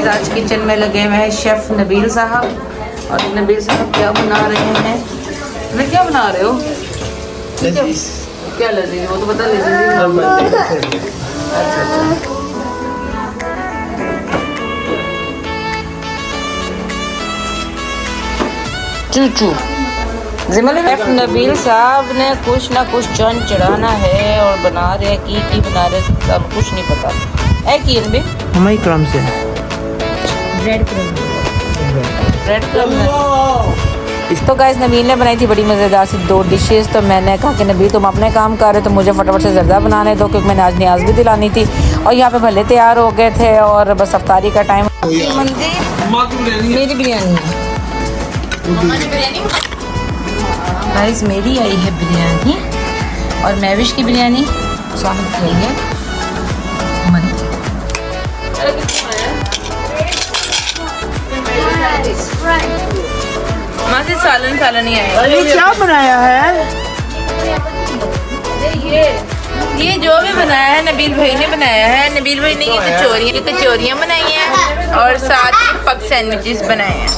Guys आज kitchen में लगे हुए हैं शेफ नबील साहब। और नबील साहब क्या बना रहे हैं? तुम्हें क्या बना रहे हो? क्या लजीज? वो तो पता लजीज। अच्छा अच्छा। चूचू शेफ नबील साहब ने कुछ ना कुछ चंद चढ़ाना है और बना रहे हैं की बना रहे सब कुछ नहीं पता है कि भी हमारी क्रम से ब्रेड क्रम तो गाइस नबील ने बनाई थी बड़ी मज़ेदार सी 2 डिशेस। तो मैंने कहा कि नबील तुम अपने काम कर रहे हो तो मुझे फटाफट से ज़र्दा बनाने दो, क्योंकि मैंने आज न्याज भी दिलानी थी। और यहाँ पे भले तैयार हो गए थे और बस अफ्तारी का टाइम। मेरी बिरयानी गाइस, मेरी आई है बिरयानी और महविश की बिरयानी साहब की आई है सालन ही आया। अरे क्या बनाया है? ये जो भी बनाया है नबील भाई ने बनाया है। नबील भाई ने ये कचौरियाँ बनाई हैं और साथ ही पग सैंडविचेस बनाए हैं।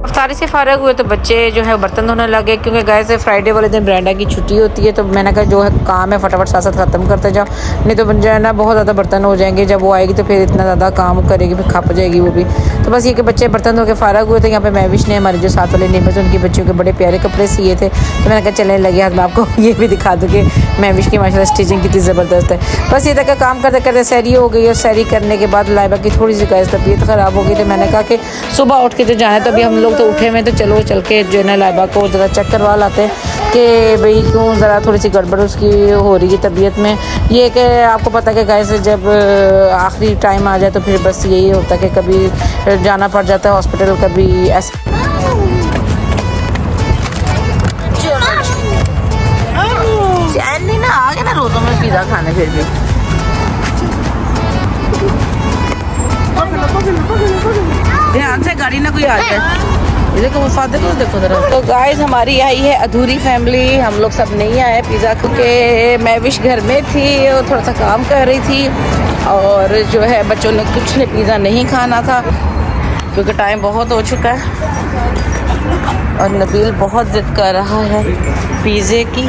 अफ्तारी से फारग हुए तो बच्चे जो है बर्तन धोने लगे, क्योंकि गाय से फ्राइडे वाले दिन ब्रांडा की छुट्टी होती है। तो मैंने कहा जो है काम है फटाफट साथ साथ ख़त्म करते जाओ, नहीं तो जो है ना बहुत ज़्यादा बर्तन हो जाएंगे। जब वो आएगी तो फिर इतना ज़्यादा काम करेगी, फिर खप जाएगी वो भी। तो बस ये कि बच्चे बर्तन धो के फारग हुए थे। यहाँ पे महविश ने हमारे जो साथ वाले नेबर्स उनकी बच्चियों के बड़े प्यारे कपड़े सिए थे। तो मैंने कहा चलने लगे हाथ में आपको ये भी दिखा दूँ कि महविश की माशाल्लाह स्टिचिंग कितनी ज़बरदस्त है। बस ये तक काम करते करते सैरी हो गई और सैरी करने के बाद लाइबा की थोड़ी सी गाइस तबीयत ख़राब हो गई। तो मैंने कहा कि सुबह उठ के जो जाना है, तो अभी हम लोग तो उठे हुए तो चलो चल के जो है ना लाइबा को ज़रा चेक करवा लाते हैं कि भाई क्यों ज़रा थोड़ी सी गड़बड़ उसकी हो रही है तबीयत में। ये कि आपको पता है कि गाइस जब आखिरी टाइम आ जाए तो फिर बस यही होता है कि कभी जाना पड़ जाता है हॉस्पिटल, कभी ऐसे। चैन नहीं ना आ गया ना रोज़ों में पिज़्ज़ा खाने फिर भी। ध्यान से गाड़ी ना कोई आ जाए। देखो फादर को देखो जरा। तो गाइस हमारी आई है अधूरी फैमिली, हम लोग सब नहीं आए पिज़्ज़ा, क्योंकि महविश घर में थी और थोड़ा सा काम कर रही थी। और जो है बच्चों ने कुछ ने पिज़्ज़ा नहीं खाना था क्योंकि टाइम बहुत हो चुका है। और नबील बहुत जिद कर रहा है पिज़्ज़े की।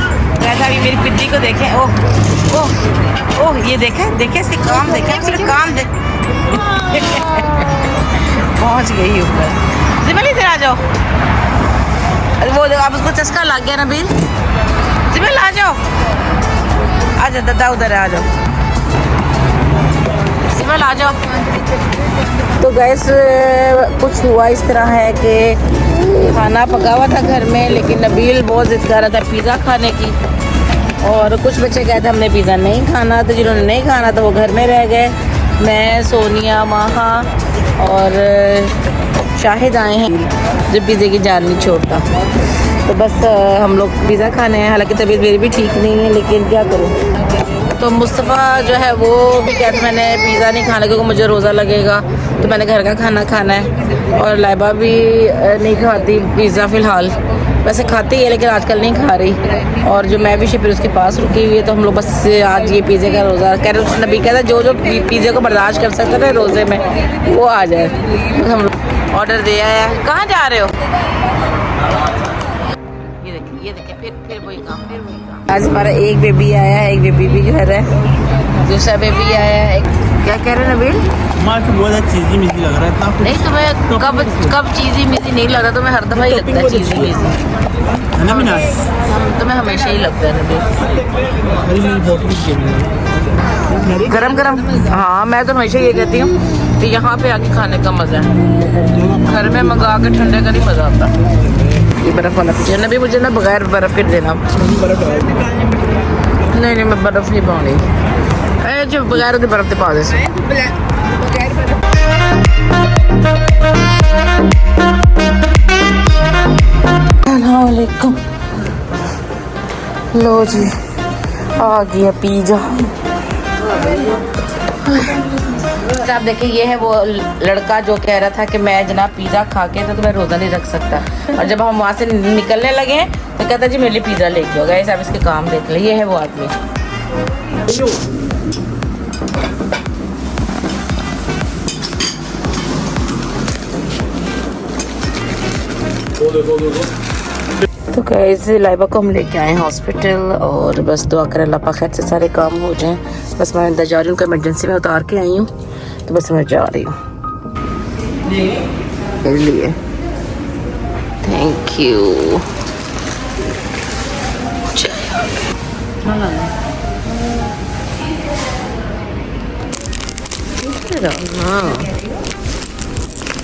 ऐसा भी मेरी पिद्दी को देखें। ओह ओह ओह, ये देखें इसके काम देखें, इसके काम देख। पहुंच गई ऊपर। जिबल इधर आ जाओ। अरे वो आप उसको चस्का लग गया नबील। जिबल आ जाओ, आ जाओ दादा, उधर आ जाओ। जिबल आ जाओ। तो गैस कुछ हुआ इस तरह है कि खाना पका हुआ था घर में, लेकिन नबील बहुत जिद कर रहा था पिज़्ज़ा खाने की। और कुछ बच्चे कहते हमने पिज़्ज़ा नहीं खाना, तो जिन्होंने नहीं खाना तो वो घर में रह गए। मैं, सोनिया, माहा और शाहिद आए हैं जो पिज़्ज़े की जान नहीं छोड़ता। तो बस हम लोग पिज़्ज़ा खाने हैं। हालांकि तबीयत मेरी भी ठीक नहीं है, लेकिन क्या करूँ। तो मुस्तफ़ा जो है वो भी कहते मैंने पिज़्ज़ा नहीं खाना क्योंकि मुझे रोज़ा लगेगा, तो मैंने घर का खाना खाना है। और लाइबा भी नहीं खाती पिज़्ज़ा फ़िलहाल, वैसे खाती है लेकिन आजकल नहीं खा रही। और जो मैं भी फिर उसके पास रुकी हुई है। तो हम लोग बस आज ये पिज़्ज़े का रोज़ा कह रहे, नबी कहता जो जो पिज़्ज़े को बर्दाश्त कर सकते थे रोज़े में वो आ जाए। तो हम लोग ऑर्डर दिया है। कहाँ जा रहे हो? ये देखिए फिर वही काम। आज हमारा एक बेबी आया है, एक बेबी भी घर है, दूसरा बेबी आया है। क्या कह रहे हैं नबील? माँ तो बहुत चीज़ी मिजी लग रहा है इतना। नहीं तुम्हें कब चीज़ी मिजी नहीं लग रहा? तुम्हें हर दफ़ा ही लगता है चीज़ी मिजी है ना मिनाज? तुम्हें हमेशा ही लगता है नबील। गरम गरम। हाँ मैं तो हमेशा ये कहती हूँ कि यहाँ पे आके खाने का मज़ा है, घर में मंगा के ठंडे का नहीं मज़ा आता। ये बर्फ़ वाला पीछे नबी, मुझे ना बगैर बर्फ़ के देना। नहीं मैं बर्फ़ नहीं पाऊँगी। जो बगैर उधर बर्फ़ पा दे। अस्सलामुअलैकुम। लो जी आ गया पिज़्ज़ा। आप देखिए ये है वो लड़का जो कह रहा था कि मैं जनाब पिज़्ज़ा खा के तो मैं रोज़ा नहीं रख सकता। और जब हम वहाँ से निकलने लगे हैं तो कहता जी मेरे लिए पिज़्ज़ा लेके आओ। गाइस आप इसके काम देख ले, ये है वो आदमी। तो कैसे लाइबा को हम लेके आए हैं हॉस्पिटल और बस दुआ कर अल्लाह पाक खैर से सारे काम हो जाएं। बस मैं अंदर जा रही हूँ, उनको इमरजेंसी में उतार के आई हूँ, तो बस मैं जा रही हूँ। लिए थैंक यू।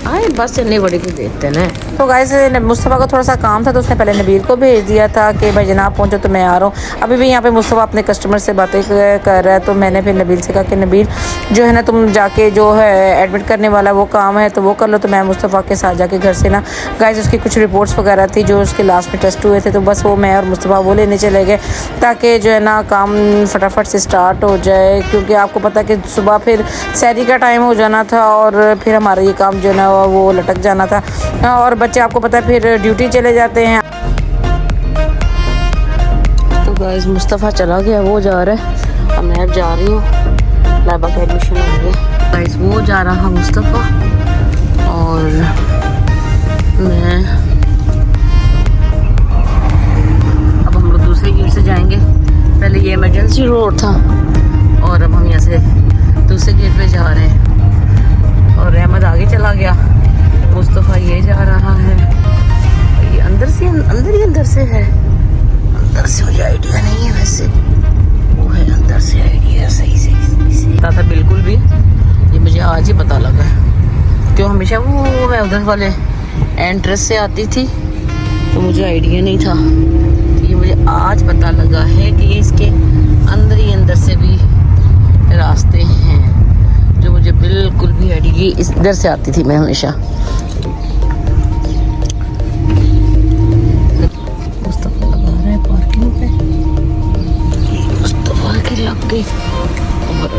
हाँ बस चलनी बड़ी कुछ देखते ना। तो गाइस मुस्तफ़ा को थोड़ा सा काम था तो उसने पहले नबील को भेज दिया था कि भाई जनाब पहुंचो तो मैं आ रहा हूँ। अभी भी यहाँ पे मुस्तफ़ा अपने कस्टमर से बातें कर रहा है, तो मैंने फिर नबील से कहा कि नबील जो है ना तुम जाके जो है एडमिट करने वाला वो काम है तो वो कर लो। तो मैं मुस्तफ़ा के साथ जाके घर से ना गाइस उसकी कुछ रिपोर्ट्स वगैरह थी जो उसके लास्ट में टेस्ट हुए थे, तो बस वो मैं और मुस्तफ़ा वो लेने चले गए ताकि जो है ना काम फटाफट से स्टार्ट हो जाए, क्योंकि आपको पता है कि सुबह फिर सहरी का टाइम हो जाना था और फिर हमारा ये काम जो है ना वो लटक जाना था, और बच्चे आपको पता है फिर ड्यूटी चले जाते हैं। तो गाइस मुस्तफ़ा चला गया, वो जा रहा है और मैं जा रही हूँ। लाइबा का एडमिशन हो गया गाइस, वो जा रहा मुस्तफ़ा और मैं अब हम लोग दूसरे गेट से जाएंगे। पहले ये इमरजेंसी रोड था और अब हम यहाँ से दूसरे गेट पे जा रहे हैं और रहमत आगे चला गया, मुस्तफ़ा ये जा रहा है। ये अंदर से है, अंदर से मुझे आइडिया नहीं है, वैसे वो है अंदर से आइडिया सही पता था बिल्कुल भी, ये मुझे आज ही पता लगा क्यों हमेशा वो मैं उधर वाले एंट्रेंस से आती थी तो मुझे आइडिया नहीं था। ये मुझे आज पता लगा है कि इसके अंदर से भी रास्ते हैं जो मुझे बिल्कुल भी आइडिया, इस इधर से आती थी मैं हमेशा। मुस्तफ़ा लगा रहा है पार्किंग पे, मुस्तफ़ा के लग गई और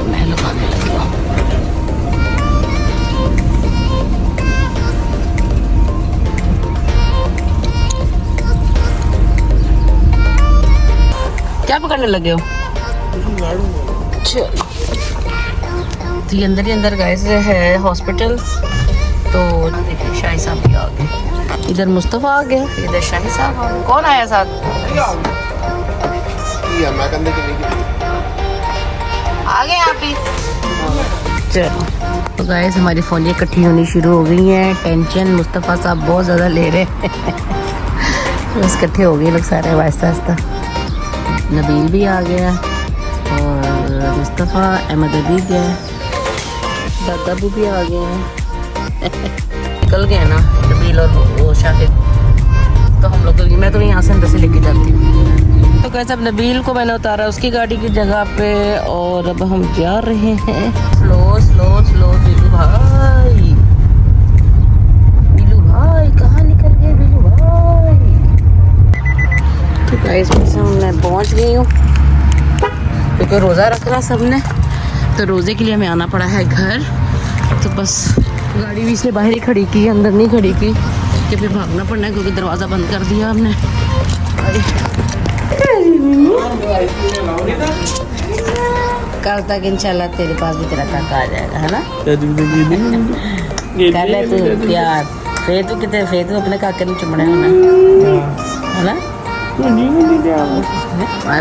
मैं लगाने लगी हूँ। क्या पकड़ने लगे हो? चलो तो ये अंदर ही अंदर गाइस है हॉस्पिटल। तो देखिए शाही साहब भी आ गए, इधर मुस्तफ़ा आ गया, इधर शाही साहब आ गए। कौन आया साथ? आ गए आप भी। चलो तो गाइस हमारी फौजियाँ इकट्ठी होनी शुरू हो गई हैं। टेंशन मुस्तफ़ा साहब बहुत ज़्यादा ले रहे हैं बस इकट्ठे हो गए लोग सारे आहिस्ता आहिस्ता। नबील भी आ गया और मुस्तफ़ा अहमद अली गया, दादा भी आ गए हैं निकल गए ना नबील और वो शाहिद। तो हम लोग मैं तो यहाँ से अंदर से लेके जाती हूँ। तो कैसे अब नबील को मैंने उतारा उसकी गाड़ी की जगह पे और अब हम जा रहे हैं स्लो स्लो स्लो। बिल्लू भाई कहाँ निकल गए बिल्लू भाई? तो गाइस मैं पहुँच गई हूँ क्योंकि रोज़ा रखना सबने, तो रोज़े के लिए हमें आना पड़ा है घर। तो बस गाड़ी भी इसने बाहर ही खड़ी की, अंदर नहीं खड़ी की कि फिर भागना पड़ना है क्योंकि दरवाज़ा बंद कर दिया हमने। कल तक इंशाल्लाह तेरे पास भी तेरा काका आ जाएगा, है ना? कर ले तू प्यार, फिर तू अपने काके ने चुमने होना, है ना?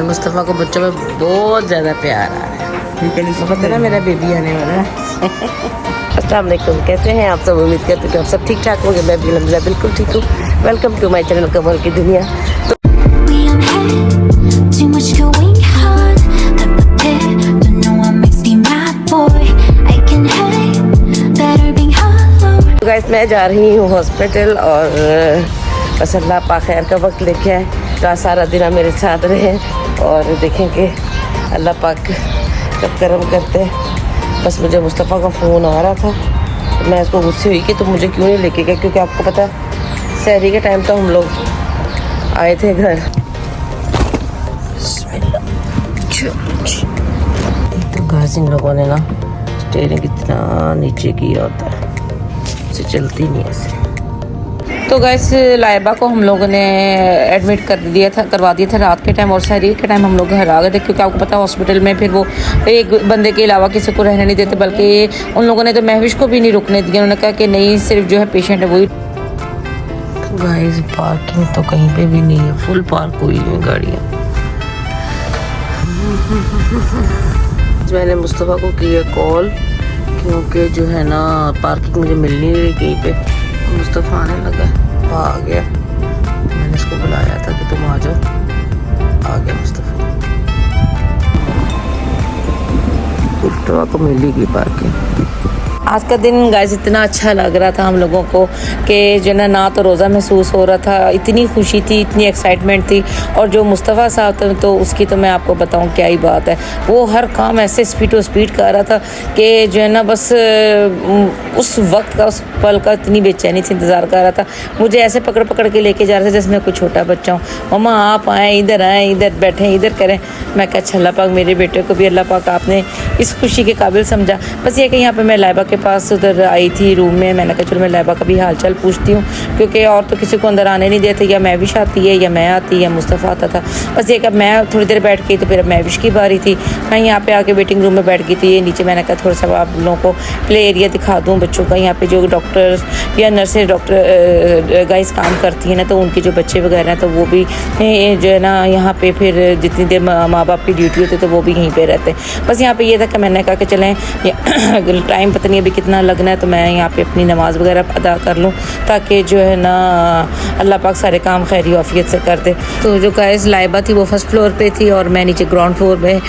मुस्तफ़ा को बच्चों में बहुत ज़्यादा प्यार आ रहा है, पता है ना मेरा बेबी आने वाला है। अस्सलाम वालेकुम, कैसे हैं आप सब? उम्मीद करते हैं कि आप सब ठीक ठाक होंगे। मैं भी अल्हम्दुलिल्लाह बिल्कुल ठीक हूँ। वेलकम टू माय चैनल कमल की दुनिया। तो गाइस मैं जा रही हूँ हॉस्पिटल और बस अल्लाह पाक खैर का वक्त लेके आए, तो सारा दिन आप मेरे साथ रहे और देखें कि अल्लाह पाक कब करम करते हैं। बस मुझे मुस्तफ़ा का फ़ोन आ रहा था, मैं इसको गुस्से हुई कि तुम मुझे क्यों नहीं लेके गए, क्योंकि आपको पता है सहरी के टाइम तो हम लोग आए थे घर। तो गाइस इन लोगों ने ना स्टीयरिंग कितना नीचे किया होता है, इसे चलती नहीं ऐसे। तो गाइस लाइबा को हम लोगों ने एडमिट करवा दिया था रात के टाइम और सहरी के टाइम हम लोग घर आ गए थे, क्योंकि आपको पता है हॉस्पिटल में फिर वो एक बंदे के अलावा किसी को रहने नहीं देते, बल्कि उन लोगों ने तो महविश को भी नहीं रुकने दिया। उन्होंने कहा कि नहीं सिर्फ जो है पेशेंट है वही। गाइस पार्किंग तो कहीं पे भी नहीं है, फुल पार्क हुई है गाड़ियाँ। मैंने मुस्तफ़ा को किया कॉल क्योंकि जो है ना पार्किंग मुझे मिल नहीं रही कहीं पे। मुस्तफ़ा आने लगा, वो आ गया। मैंने इसको बुलाया था कि तुम आ जाओ, आ गया मुस्तफ़ा। मुस्तफ़ा को मिल ही गई पार्किंग। आज का दिन गाइस इतना अच्छा लग रहा था हम लोगों को कि जो ना तो रोज़ा महसूस हो रहा था, इतनी खुशी थी, इतनी एक्साइटमेंट थी। और जो मुस्तफ़ा साहब थे तो उसकी तो मैं आपको बताऊं क्या ही बात है। वो हर काम ऐसे स्पीड टू स्पीड कर रहा था कि जो है ना बस उस वक्त का, उस पल का इतनी बेचैनी से इंतज़ार कर रहा था। मुझे ऐसे पकड़ पकड़ के लेके जा रहे थे जैसे मैं कोई छोटा बच्चा हूँ। मम्मा आप आएँ, इधर बैठें, इधर करें। मैं कहा अच्छा अल्लाह पाक मेरे बेटे को भी अल्लाह पाक आपने इस खुशी के काबिल समझा। बस ये कि यहाँ पर मैं लाइबा के पास उधर आई थी रूम में। मैंने कहा चलो मैं लाइबा का भी हाल चाल पूछती हूँ, क्योंकि और तो किसी को अंदर आने नहीं देते, या महविश आती है या मैं आती या मुस्तफ़ा आता था। बस ये कि मैं थोड़ी देर बैठ गई तो फिर अब महविश की बारी थी। मैं यहाँ पे आके वेटिंग रूम में बैठ गई थी। ये नीचे मैंने कहा थोड़ा सा आप लोगों को प्ले एरिया दिखा दूँ बच्चों का। यहाँ पे जो डॉक्टर या नर्सें डॉक्टर गाइस काम करती हैं ना, तो उनके जो बच्चे वगैरह हैं तो वो भी जो है ना यहाँ पे फिर जितनी देर माँ बाप की ड्यूटी होती है तो वो भी यहीं पे रहते हैं। बस यहाँ पे ये था कि मैंने कहा कि चलें टाइम पता नहीं अभी कितना लगना है, तो मैं यहाँ पे अपनी नमाज़ वगैरह अदा कर लूँ ताकि जो है ना अल्लाह पाक सारे काम खैरी आफियत से कर दे। तो जो गाइस लाइबा थी वो फर्स्ट फ्लोर पे थी और मैं नीचे ग्राउंड फ्लोर पे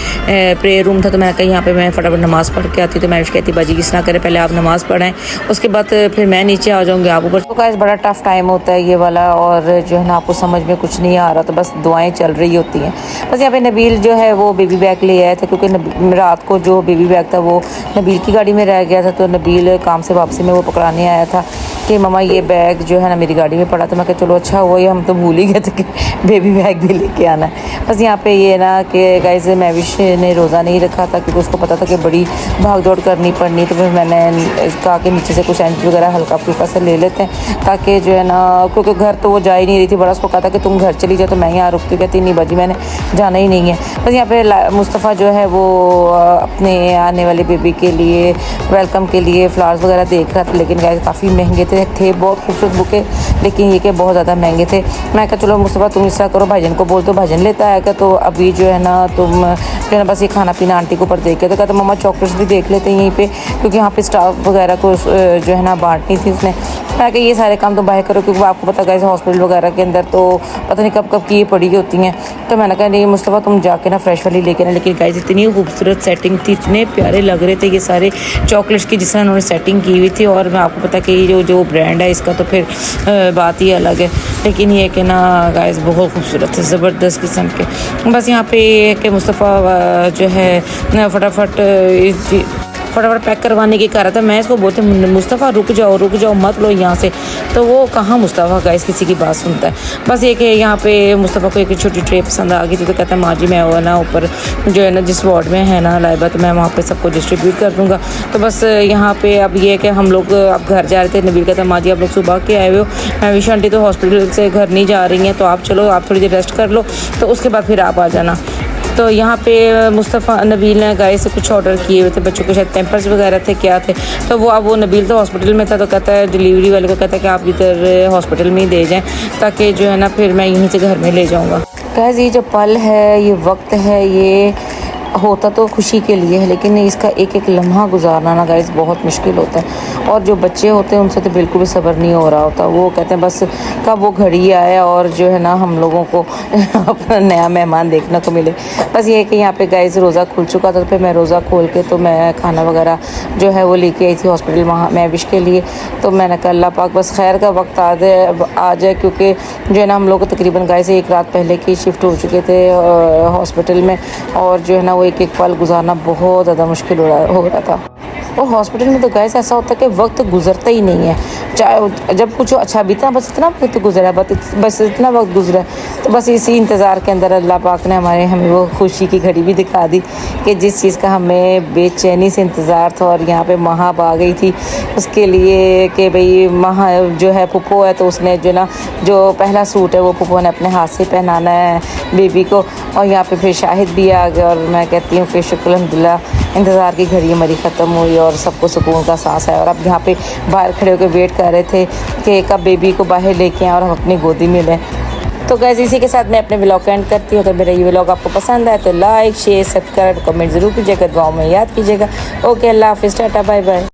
प्रेयर रूम था। तो मैं कहीं यहाँ पे मैं फटाफट नमाज़ पढ़ के आती। तो मैं कहती बाजी किस ना करे, पहले आप नमाज़ पढ़ें, उसके बाद फिर मैं नीचे आ जाऊँगी आप ऊपर। तो गाइस बड़ा टफ टाइम होता है ये वाला, और जो है ना आपको समझ में कुछ नहीं आ रहा, तो बस दुआएँ चल रही होती हैं। बस यहाँ पे नबील जो है वो बेबी बैग ले आया था, क्योंकि रात को जो बेबी बैग था वो नबील की गाड़ी में रह गया था। तो नबील काम से वापसी में वो पकड़ाने आया था कि मम्मा ये बैग जो है ना मेरी गाड़ी में पड़ा। तो मैं कहा चलो अच्छा हुआ, ये हम तो भूल ही गए थे कि बेबी बैग भी लेके आना है। बस यहाँ पे ये ना कि गाइस महविश ने रोज़ा नहीं रखा था क्योंकि उसको पता था कि बड़ी भाग दौड़ करनी पड़नी। तो फिर मैंने कहा कि नीचे से कुछ सैंडविच वगैरह हल्का फुल्का से ले लेते हैं ताकि जो है ना, क्योंकि घर तो वो जा ही नहीं रही थी। बड़ा उसको कहा था कि तुम घर चली जाओ, तो मैं यहाँ रुकती। कहती नहीं बाजी मैंने जाना ही नहीं है। बस यहाँ पे मुस्तफ़ा जो है वो अपने आने वाले बेबी के लिए वेलकम के लिए फ्लावर्स वगैरह देख रहा था, लेकिन गाइस काफ़ी महंगे थे बहुत खूबसूरत बुके, लेकिन ये कि बहुत ज़्यादा महंगे थे। मैं कहा चलो मुस्तफ़ा तुम इस तरह करो, भाईजान को बोल दो भाईजान लेता आएगा। तो अभी जो है ना तुम जो है ना बस ये खाना पीना आंटी को ऊपर देख के। तो कहता मम्मा चॉकलेट्स भी देख लेते हैं यहीं पे, क्योंकि यहाँ पे स्टाफ वगैरह को जो है ना बांटनी थी उसने। मैं कहा ये सारे काम तो बाहर करो, क्योंकि आपको पता गाइस हॉस्पिटल वगैरह के अंदर तो पता नहीं कब कब की ये पड़ी होती हैं। तो मैंने कहा नहीं मुस्तफ़ा तुम जाके ना फ्रेश वाली लेके ना। लेकिन गाइस इतनी खूबसूरत सेटिंग थी, इतने प्यारे लग रहे थे ये सारे चॉकलेट्स की जिस तरह उन्होंने सेटिंग की हुई थी। और मैं आपको पता कि जो ब्रांड है इसका तो फिर बात ही अलग है, लेकिन ये कि ना गाइस बहुत खूबसूरत है, ज़बरदस्त किस्म के। बस यहाँ पे ये कि मुस्तफ़ा जो है फटाफट पैक करवाने की कह रहा था। मैं इसको बोलते मुस्तफ़ा रुक जाओ मत लो यहाँ से। तो वो कहाँ मुस्तफ़ा गाइस किसी की बात सुनता है। बस ये कि यहाँ पे मुस्तफ़ा को एक छोटी ट्रे पसंद आ गई थी। तो कहता है माँ जी मैं वो ना ऊपर जो है ना जिस वार्ड में है ना लाइबा, तो मैं वहाँ पे सबको डिस्ट्रीब्यूट कर दूँगा। तो बस यहाँ पे अब ये कि हम लोग अब घर जा रहे थे। नबील कहता माँ जी आप लोग सुबह के आए हुए हो, मैं विशा आंटी तो हॉस्पिटल से घर नहीं जा रही हैं, तो आप चलो आप थोड़ी देर रेस्ट कर लो, तो उसके बाद फिर आप आ जाना। तो यहाँ पे मुस्तफ़ा नबील ने गाय से कुछ ऑर्डर किए हुए थे बच्चों के, शायद पैम्पर्स वगैरह थे क्या थे। तो वो नबील तो हॉस्पिटल में था, तो कहता है डिलीवरी वाले को कहता है कि आप इधर हॉस्पिटल में ही दे जाएं, ताकि जो है ना फिर मैं यहीं से घर में ले जाऊँगा। गाइस ये जो पल है, ये वक्त है, ये होता तो खुशी के लिए है, लेकिन इसका एक एक लम्हा गुजारना ना गाइस बहुत मुश्किल होता है। और जो बच्चे होते हैं उनसे तो बिल्कुल भी सब्र नहीं हो रहा होता। वो कहते हैं बस कब वो घड़ी आए और जो है ना हम लोगों को अपना नया मेहमान देखने को मिले। बस ये है कि यहाँ पे गाइस रोज़ा खुल चुका था, तो फिर मैं रोज़ा खोल के तो मैं खाना वगैरह जो है वो लेके आई थी हॉस्पिटल वहाँ महविश के लिए। तो मैंने कहा अल्लाह पाक बस खैर का वक्त आ जाए, क्योंकि जो है ना हम लोग तकरीबन गाइस एक रात पहले की शिफ्ट हो चुके थे हॉस्पिटल में, और जो है ना वो एक एक पल गुजारना बहुत ज़्यादा मुश्किल हो रहा था। और हॉस्पिटल में तो गाइस ऐसा होता है कि वक्त गुजरता ही नहीं है, चाहे जब कुछ अच्छा बीता बस इतना वक्त गुजरा, बस इतना वक्त गुजरा। तो बस इसी इंतज़ार के अंदर अल्लाह पाक ने हमें वो खुशी की घड़ी भी दिखा दी कि जिस चीज़ का हमें बेचैनी से इंतज़ार था। और यहाँ पे महाब आ गई थी उसके लिए कि भाई महा जो है पुप्पो है, तो उसने जो ना जो पहला सूट है वो पुप्पो ने अपने हाथ से पहनाना है बेबी को। और यहाँ पे फिर शाहिद भी आ गया, और मैं कहती हूँ कि शुक्र अल्हम्दुलिल्लाह इंतज़ार की घड़ी हमारी ख़त्म हुई और सबको सुकून का सांस आया। और अब यहाँ पे बाहर खड़े होकर वेट कर रहे थे कि कब बेबी को बाहर लेके आएँ और हम अपनी गोदी में लें। तो गाइस इसी के साथ मैं अपने व्लॉग का एंड करती हूँ। अगर मेरा ये व्लॉग आपको पसंद आए तो लाइक शेयर सब्सक्राइब कमेंट ज़रूर कीजिएगा, दुआओं में याद कीजिएगा। ओके, अल्लाह हाफिज़, टाटा बाय बाय।